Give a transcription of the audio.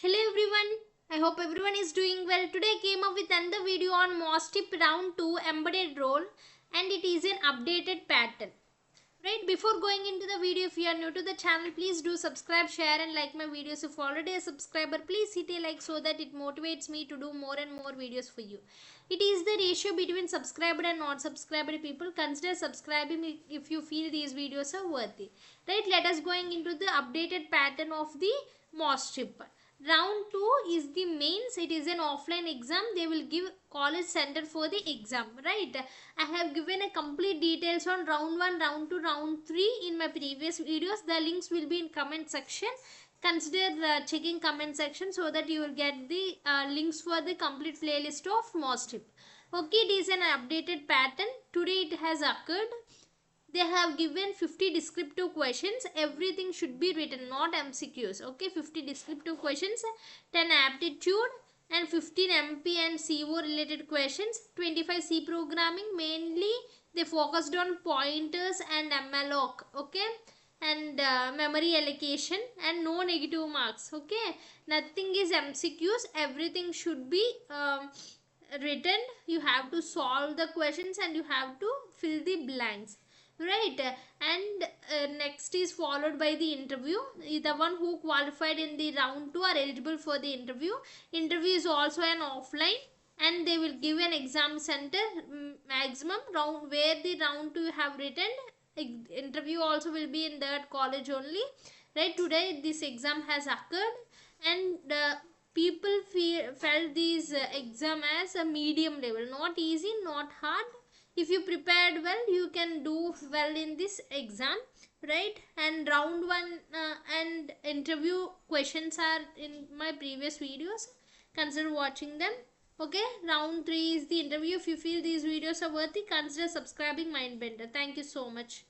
Hello everyone, I hope everyone is doing well. Today I came up with another video on MosChip Round 2 embedded role, and it is an updated pattern. Right, before going into the video, if you are new to the channel, please do subscribe, share and like my videos. If already a subscriber, please hit a like so that it motivates me to do more and more videos for you. It is the ratio between subscribed and not subscribed people. Consider subscribing if you feel these videos are worthy. Right, let us going into the updated pattern of the MosChip. Round 2 is the mains. It is an offline exam. They will give college center for the exam. Right. I have given a complete details on round 1, round 2, round 3 in my previous videos. The links will be in comment section. Consider checking comment section so that you will get the links for the complete playlist of MosChip. Okay, it is an updated pattern. Today it has occurred. They have given 50 descriptive questions. Everything should be written, not MCQs. Okay, 50 descriptive questions, 10 aptitude and 15 MP and CO related questions, 25 C programming. Mainly they focused on pointers and malloc. Okay, and memory allocation, and no negative marks. Okay, nothing is MCQs. Everything should be written. You have to solve the questions and you have to fill the blanks. Right, and next is followed by the interview. The one who qualified in the round 2 are eligible for the interview. Interview is also an offline, and they will give an exam center maximum round where the round 2 have written. Interview also will be in that college only. Right, today this exam has occurred, and people felt this exam as a medium level, not easy, not hard. If you prepared well, you can do well in this exam. Right, and round 1 and interview questions are in my previous videos. Consider watching them. Okay, round 3 is the interview. If you feel these videos are worthy, consider subscribing Mindbender. Thank you so much.